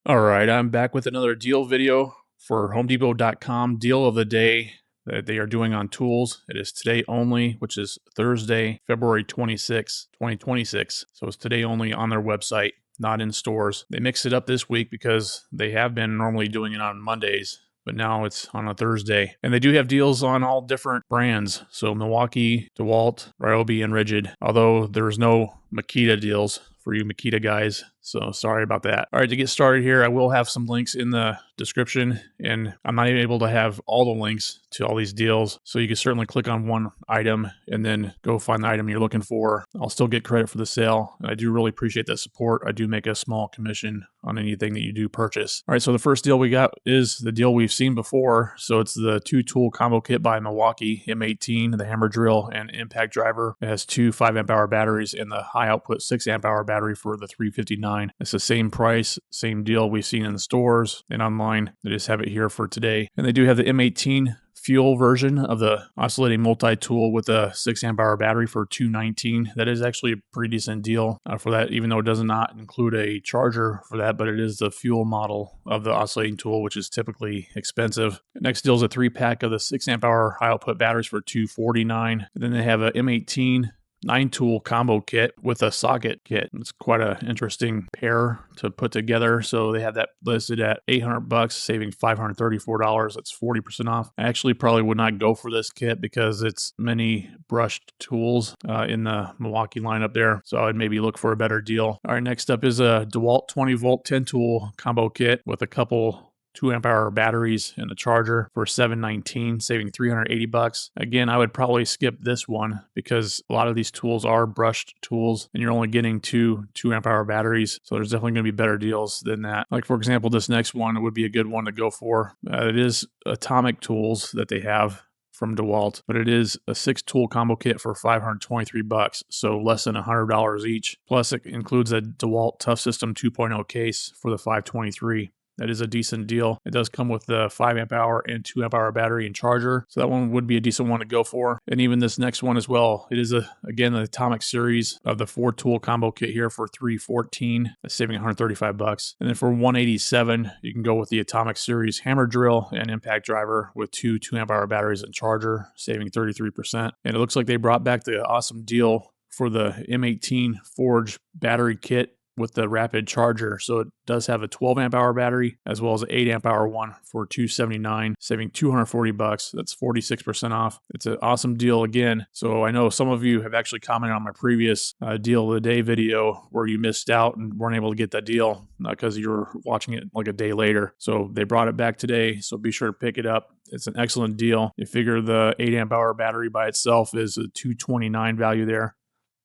All right, I'm back with another deal video for HomeDepot.com deal of the day that they are doing on tools. It is today only, which is Thursday, February 26, 2026. So it's today only on their website, not in stores. They mixed it up this week because they have been normally doing it on Mondays, but now it's on a Thursday. And they do have deals on all different brands. So Milwaukee, DeWalt, Ryobi, and Rigid, although there's no Makita deals for you Makita guys. So sorry about that. All right, to get started here, I will have some links in the description, and I'm not even able to have all the links to all these deals. So you can certainly click on one item and then go find the item you're looking for. I'll still get credit for the sale. I do really appreciate that support. I do make a small commission on anything that you do purchase. All right, so the first deal we got is the deal we've seen before. So it's the 2-tool combo kit by Milwaukee M18, the hammer drill and impact driver. It has two 5 amp hour batteries and the high output 6 amp hour battery for the 359. It's the same price, same deal we've seen in the stores and online. They just have it here for today. And they do have the M18 fuel version of the oscillating multi-tool with a 6 amp hour battery for $219. That is actually a pretty decent deal for that, even though it does not include a charger for that, but it is the fuel model of the oscillating tool, which is typically expensive. Next deal is a 3-pack of the 6 amp hour high output batteries for $249. And then they have a M18 9-tool combo kit with a socket kit. It's quite an interesting pair to put together. So they have that listed at $800, saving $534. That's 40% off. I actually probably would not go for this kit because it's many brushed tools in the Milwaukee lineup there. So I'd maybe look for a better deal. All right, next up is a DeWalt 20-volt 10-tool combo kit with a couple 2 amp hour batteries and a charger for $719, saving $380. Again, I would probably skip this one because a lot of these tools are brushed tools and you're only getting two 2 amp hour batteries. So there's definitely going to be better deals than that. Like for example, this next one would be a good one to go for. It is atomic tools that they have from DeWalt, but it is a 6-tool combo kit for $523, so less than $100 each. Plus it includes a DeWalt Tough System 2.0 case for the $523. That is a decent deal. It does come with the 5 amp hour and 2 amp hour battery and charger. So that one would be a decent one to go for. And even this next one as well. It is again the Atomic series of the 4-tool combo kit here for $314. That's saving $135. And then for $187, you can go with the Atomic series hammer drill and impact driver with two 2 amp hour batteries and charger, saving 33%. And it looks like they brought back the awesome deal for the M18 Forge battery kit with the rapid charger. So it does have a 12 amp hour battery as well as an 8 amp hour one for $279, saving $240. That's 46% off. It's an awesome deal again. So I know some of you have actually commented on my previous deal of the day video where you missed out and weren't able to get that deal because you were watching it like a day later. So they brought it back today. So be sure to pick it up. It's an excellent deal. You figure the 8 amp hour battery by itself is a $229 value there.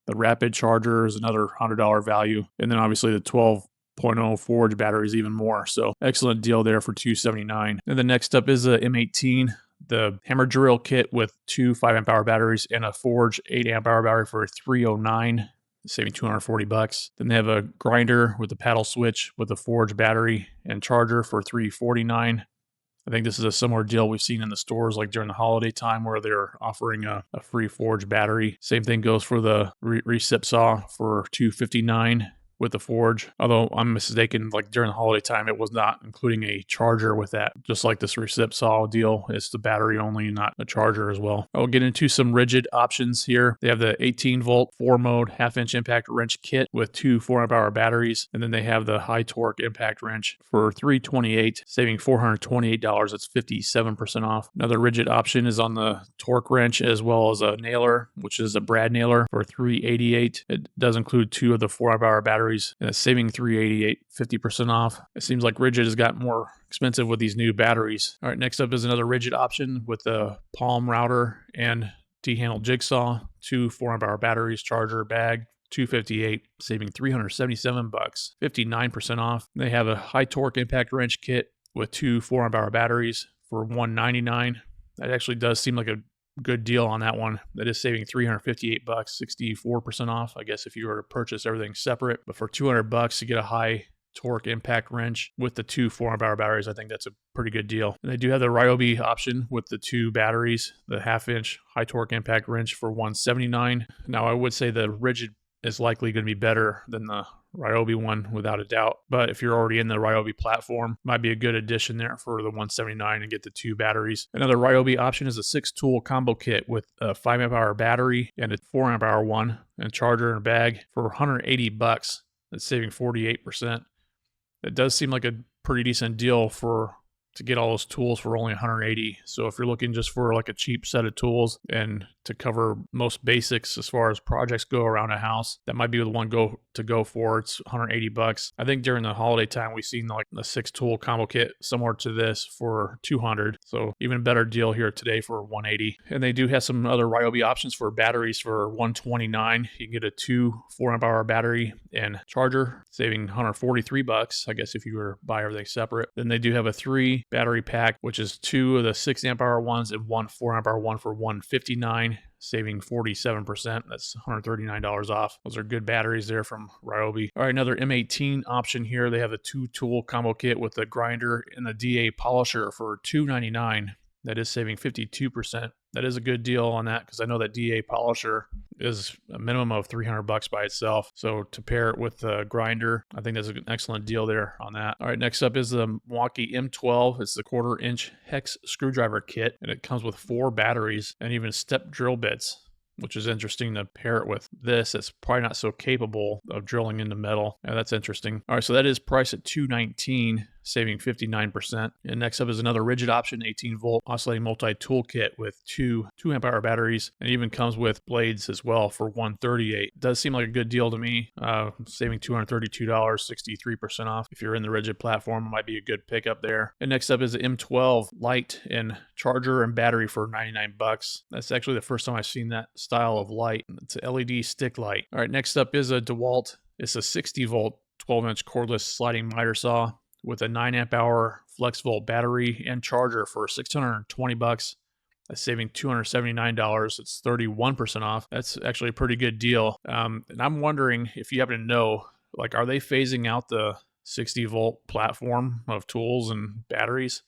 The rapid charger is another $100 value. And then obviously the 12.0 Forge battery is even more. So excellent deal there for $279. And the next up is a M18, the hammer drill kit with two 5 amp hour batteries and a Forge 8 amp hour battery for $309, saving $240. Then they have a grinder with a paddle switch with a Forge battery and charger for $349. I think this is a similar deal we've seen in the stores like during the holiday time where they're offering a free Forge battery. Same thing goes for the recip saw for $259 with the Forge. Although I'm mistaken, like during the holiday time, it was not including a charger with that. Just like this recip saw deal, it's the battery only, not a charger as well. I'll get into some Rigid options here. They have the 18-volt 4-mode half-inch impact wrench kit with two 4 amp hour batteries. And then they have the high torque impact wrench for $328, saving $428. That's 57% off. Another Rigid option is on the torque wrench as well as a nailer, which is a brad nailer for $388. It does include two of the 4 amp hour batteries and it's saving $388, 50% off. It seems like Rigid has got more expensive with these new batteries. All right, next up is another Rigid option with the palm router and D-handle jigsaw, two 4 amp hour batteries, charger, bag, $258, saving $377, 59% off. They have a high torque impact wrench kit with two 4 amp hour batteries for $199. That actually does seem like a good deal on that one. That is saving $358, 64% off. I guess if you were to purchase everything separate, but for $200 to get a high torque impact wrench with the two 4 amp hour batteries, I think that's a pretty good deal. And they do have the Ryobi option with the two batteries, the 1/2 inch high torque impact wrench for $179. Now I would say the Rigid is likely going to be better than the Ryobi one without a doubt. But if you're already in the Ryobi platform, might be a good addition there for the 179 and get the 2 batteries. Another Ryobi option is a 6-tool combo kit with a 5 amp hour battery and a 4 amp hour one and a charger and a bag for $180. That's saving 48%. It does seem like a pretty decent deal to get all those tools for only $180. So if you're looking just for like a cheap set of tools and to cover most basics as far as projects go around a house, that might be the one to go for. It's $180. I think during the holiday time we've seen like a 6-tool combo kit similar to this for $200. So even a better deal here today for $180. And they do have some other Ryobi options for batteries for $129. You can get a 2 4 amp hour battery and charger, saving $143. I guess if you were to buy everything separate. Then they do have a 3 battery pack, which is 2 of the 6 amp hour ones and 1 4 amp hour one for $159, saving 47%. That's $139 off. Those are good batteries there from Ryobi. All right, another M18 option here. They have a 2-tool combo kit with a grinder and a DA polisher for $299. That is saving 52%. That is a good deal on that because I know that DA polisher is a minimum of $300 by itself. So to pair it with the grinder, I think that's an excellent deal there on that. All right, next up is the Milwaukee M12. It's the 1/4-inch hex screwdriver kit, and it comes with 4 batteries and even step drill bits, which is interesting to pair it with this. It's probably not so capable of drilling into metal. Yeah, that's interesting. All right, so that is priced at $219, saving 59%. And next up is another rigid option 18-volt oscillating multi-tool kit with 2 amp hour batteries, and even comes with blades as well for $138. It does seem like a good deal to me, saving $232, 63% off. If you're in the rigid platform, it might be a good pickup there. And next up is the M12 light and charger and battery for $99. That's actually the first time I've seen that style of light. It's an LED stick light. All right, next up is a DeWalt. It's a 60-volt 12-inch cordless sliding miter saw with a 9 amp hour flex volt battery and charger for $620. That's saving $279. It's 31% off. That's actually a pretty good deal. And I'm wondering if you happen to know, like, are they phasing out the 60-volt platform of tools and batteries?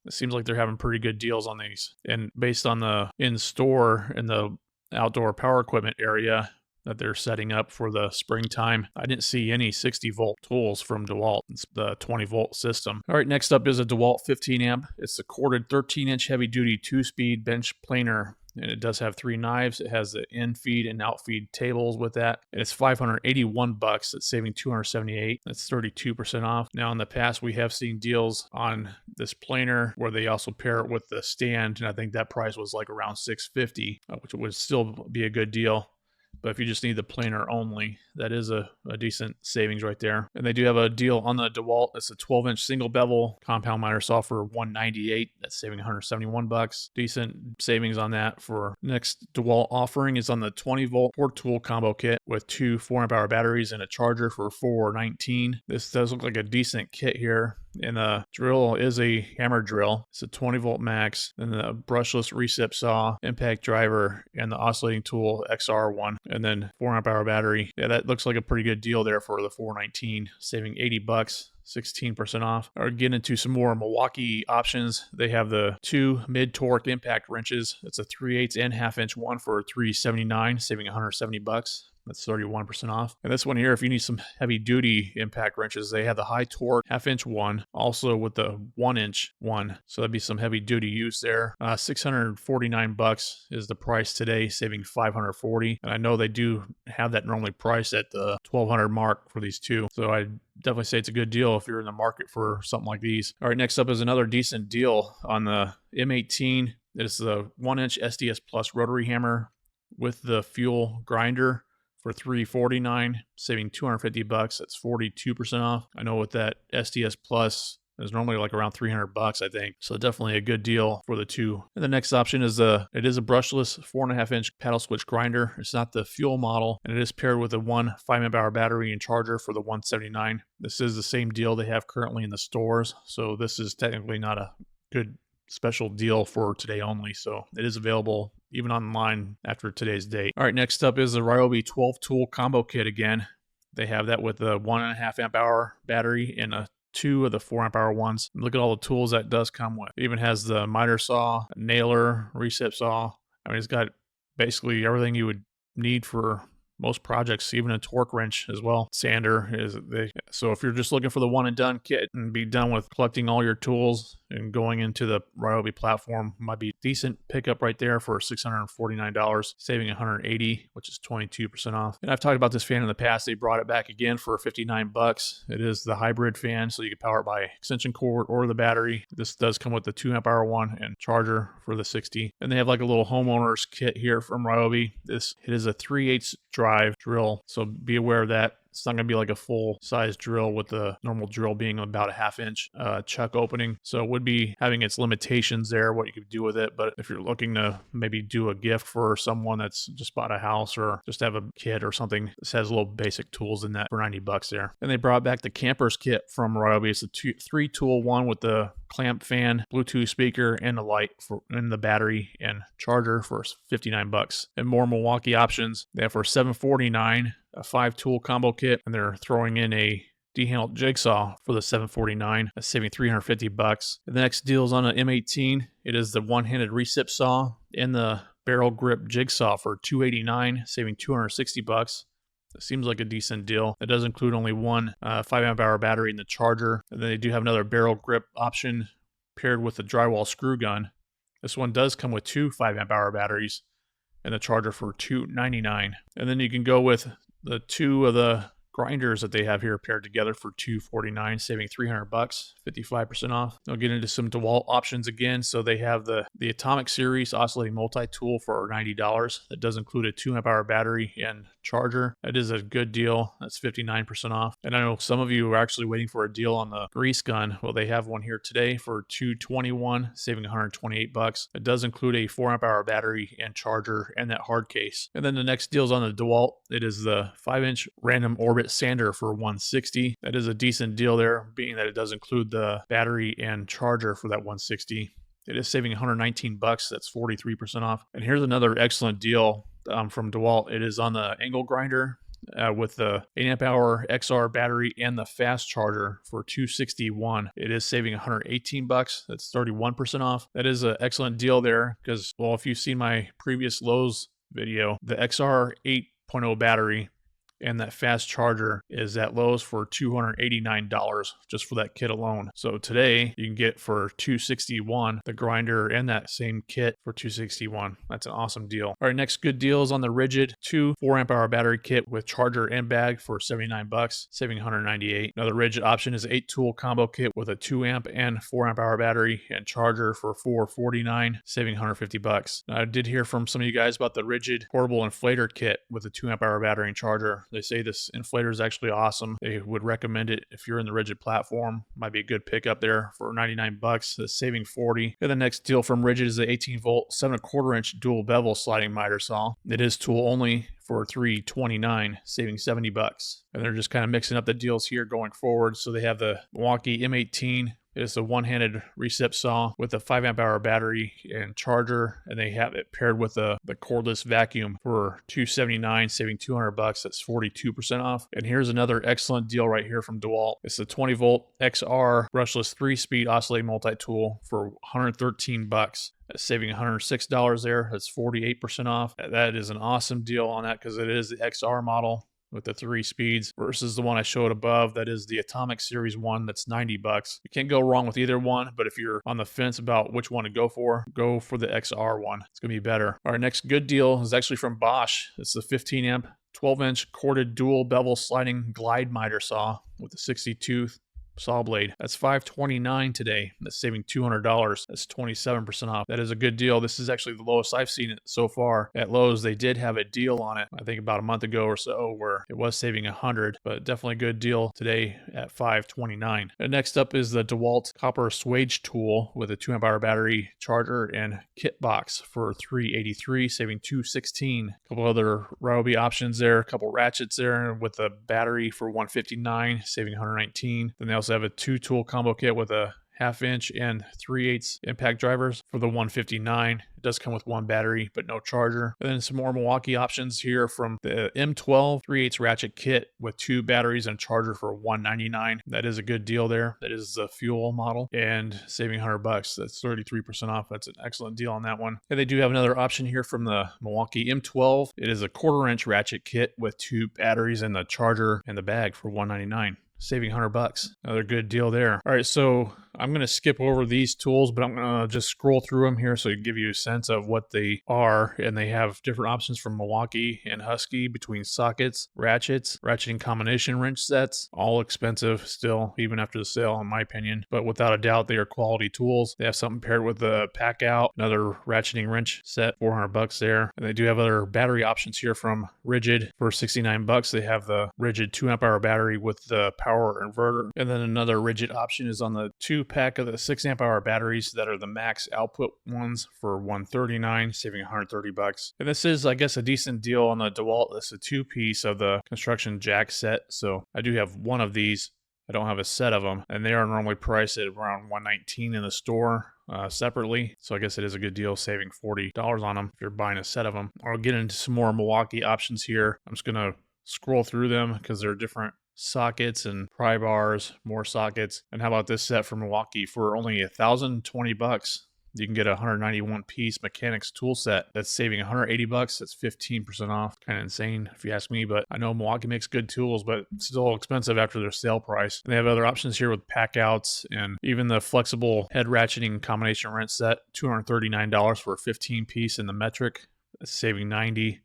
It seems like they're having pretty good deals on these. And based on the in-store and the outdoor power equipment area that they're setting up for the springtime, I didn't see any 60-volt tools from DeWalt. It's the 20-volt system. All right, next up is a DeWalt 15 amp. It's a corded 13-inch heavy-duty 2-speed bench planer, and it does have 3 knives. It has the in-feed and out-feed tables with that, and it's $581. It's saving $278. That's 32% off. Now, in the past, we have seen deals on this planer where they also pair it with the stand, and I think that price was like around $650, which would still be a good deal. But if you just need the planer only, that is a decent savings right there. And they do have a deal on the DeWalt. It's a 12-inch single bevel compound miter saw for $198. That's saving $171. Decent savings on that. For next DeWalt offering is on the 20-volt 4-tool combo kit with 2 4 amp hour batteries and a charger for $419. This does look like a decent kit here. And the drill is a hammer drill. It's a 20-volt max, and the brushless recip saw, impact driver, and the oscillating tool XR1, and then 4 amp hour battery. Yeah, that looks like a pretty good deal there for the $419, saving $80. 16% off. Or get into some more Milwaukee options. They have the 2 mid-torque impact wrenches. It's a 3/8 and 1/2 inch one for $379, saving $170. That's 31% off. And this one here, if you need some heavy duty impact wrenches, they have the high torque 1/2 inch one, also with the 1 inch one. So that'd be some heavy duty use there. $649 is the price today, saving $540. And I know they do have that normally priced at the $1,200 mark for these two. So I definitely say it's a good deal if you're in the market for something like these. All right, next up is another decent deal on the M18. It's the 1-inch SDS Plus rotary hammer with the fuel grinder for $349, saving $250. That's 42% off. I know with that SDS Plus is normally like around $300, I think. So definitely a good deal for the two. And the next option is it is a brushless 4.5 inch paddle switch grinder. It's not the fuel model, and it is paired with a 1 5 amp hour battery and charger for the $179. This is the same deal they have currently in the stores. So this is technically not a good special deal for today only. So it is available even online after today's date. All right, next up is the Ryobi 12-tool combo kit again. They have that with a 1.5 amp hour battery and a 2 of the 4 amp hour ones. Look at all the tools that does come with. It even has the miter saw, nailer, recip saw. I mean, it's got basically everything you would need for most projects, even a torque wrench as well. Sander so if you're just looking for the one and done kit and be done with collecting all your tools and going into the Ryobi platform, might be a decent pickup right there for $649, saving $180, which is 22% off. And I've talked about this fan in the past. They brought it back again for $59. It is the hybrid fan, so you can power it by extension cord or the battery. This does come with the 2 amp hour one and charger for the 60. And they have like a little homeowner's kit here from Ryobi. It is a 3/8 drive drill, so be aware of that. It's not going to be like a full-size drill, with the normal drill being about a 1/2 inch chuck opening. So it would be having its limitations there, what you could do with it. But if you're looking to maybe do a gift for someone that's just bought a house, or just have a kid or something, this has little basic tools in that for $90 there. And they brought back the camper's kit from Ryobi. It's a 3-tool one with the clamp fan, Bluetooth speaker, and the light and the battery and charger for $59. And more Milwaukee options. They have for $749 a 5-tool combo kit, and they're throwing in a D-handled jigsaw for the $749, saving $350. And the next deal is on an M18. It is the one-handed recip saw and the barrel grip jigsaw for $289, saving $260. It seems like a decent deal. It does include only one 5 amp hour battery in the charger. And then they do have another barrel grip option paired with the drywall screw gun. This one does come with 2 5 amp hour batteries and the charger for $299. And then you can go with the 2 of the grinders that they have here paired together for $249, saving $300, 55% off. They'll get into some DeWalt options again. So they have the Atomic Series oscillating multi-tool for $90. That does include a 2 amp hour battery and charger. That is a good deal. That's 59% off. And I know some of you are actually waiting for a deal on the grease gun. Well, they have one here today for $221, saving $128. It does include a 4 amp hour battery and charger and that hard case. And then the next deal is on the DeWalt. It is the 5-inch random orbit sander for $160. That is a decent deal there, being that it does include the battery and charger for that $160. It is saving $119. That's 43% off. And here's another excellent deal from DeWalt. It is on the angle grinder with the 8 amp hour XR battery and the fast charger for $261. It is saving $118. That's 31% off. That is an excellent deal there because, well, if you've seen my previous Lowe's video, the XR 8.0 battery and that fast charger is at Lowe's for $289 just for that kit alone. So today you can get for $261 the grinder and that same kit for $261. That's an awesome deal. All right, next good deal is on the Rigid 2 4 amp hour battery kit with charger and bag for $79, saving $198. Another Rigid option is an 8-tool combo kit with a 2 amp and 4 amp hour battery and charger for $449, saving $150. Now, I did hear from some of you guys about the Rigid portable inflator kit with a 2 amp hour battery and charger. They say this inflator is actually awesome. They would recommend it if you're in the Rigid platform. Might be a good pickup there for $99. That's saving $40. And the next deal from Rigid is the 18-volt 7/4 inch dual bevel sliding miter saw. It is tool only for $329, saving $70. And they're just kind of mixing up the deals here going forward. So they have the Milwaukee M18. It's a one-handed recip saw with a 5 amp hour battery and charger, and they have it paired with the cordless vacuum for $279, saving $200. That's 42% off. And here's another excellent deal right here from DeWalt. It's the 20-volt XR brushless 3-speed oscillating multi-tool for $113. That's saving $106 there. That's 48% off. That is an awesome deal on that because it is the XR model with the 3 speeds versus the one I showed above. That is the Atomic Series one. That's $90. You can't go wrong with either one, but if you're on the fence about which one to go for the XR one. It's going to be better. Our next good deal is actually from Bosch. It's the 15 amp 12-inch corded dual bevel sliding glide miter saw with a 60-tooth saw blade. That's $529 today. That's saving $200. That's 27% off. That is a good deal. This is actually the lowest I've seen it so far. At Lowe's, they did have a deal on it, I think about a month ago or so, where it was saving $100, but definitely a good deal today at $529. And next up is the DeWalt copper swage tool with a 2 amp hour battery, charger, and kit box for $383, saving $216. A couple other Ryobi options there, a couple ratchets there with a battery for $159, saving $119. Then they also have a 2-tool combo kit with a 1/2" and 3/8" impact drivers for the 159. It does come with one battery, but no charger. And then some more Milwaukee options here from the M12 3/8 ratchet kit with 2 batteries and a charger for $199. That is a good deal there. That is the fuel model and saving $100. That's 33% off. That's an excellent deal on that one. And they do have another option here from the Milwaukee M12. It is a 1/4" ratchet kit with 2 batteries and the charger and the bag for $199. Saving $100. Another good deal there. All right, so I'm going to skip over these tools, but I'm going to just scroll through them here so I can give you a sense of what they are. And they have different options from Milwaukee and Husky between sockets, ratchets, ratcheting combination wrench sets, all expensive still, even after the sale, in my opinion. But without a doubt, they are quality tools. They have something paired with the pack out, another ratcheting wrench set, $400 there. And they do have other battery options here from Rigid for $69. They have the Rigid 2 amp-hour battery with the power inverter. And then another Rigid option is on the 2-pack of the 6 amp-hour batteries that are the max output ones for $139, saving $130. And this is, I guess, a decent deal on the DeWalt. This is a 2-piece of the construction jack set. So I do have one of these. I don't have a set of them, and they are normally priced at around $119 in the store separately. So I guess it is a good deal, saving $40 on them if you're buying a set of them. I'll get into some more Milwaukee options here. I'm just going to scroll through them because they're different sockets and pry bars, more sockets. And how about this set from Milwaukee for only $1,020? You can get a 191-piece mechanics tool set that's saving $180. That's 15% off. Kind of insane if you ask me, but I know Milwaukee makes good tools, but it's still expensive after their sale price. And they have other options here with pack outs and even the flexible head ratcheting combination wrench set, $239 for a 15-piece in the metric. That's saving $90.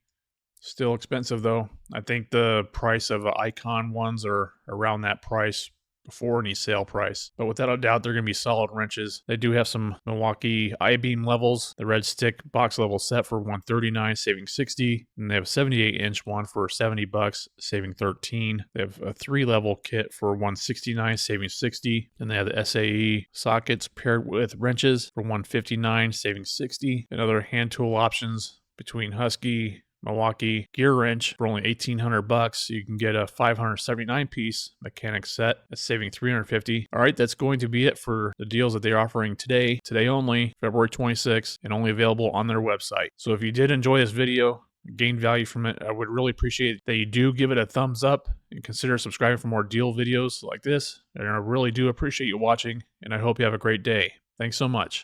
Still expensive though. I think the price of Icon ones are around that price before any sale price. But without a doubt, they're going to be solid wrenches. They do have some Milwaukee I-beam levels, the red stick box level set for $139, saving $60. And they have a 78-inch one for $70, saving $13. They have a 3-level kit for $169, saving $60. And they have the SAE sockets paired with wrenches for $159, saving $60. And other hand tool options between Husky, Milwaukee gear wrench for only $1,800. You can get a 579-piece mechanic set. That's saving $350. All right, that's going to be it for the deals that they're offering today only, February 26th, and only available on their website. So if you did enjoy this video, gain value from it, I would really appreciate that you do give it a thumbs up and consider subscribing for more deal videos like this. And I really do appreciate you watching, and I hope you have a great day. Thanks so much.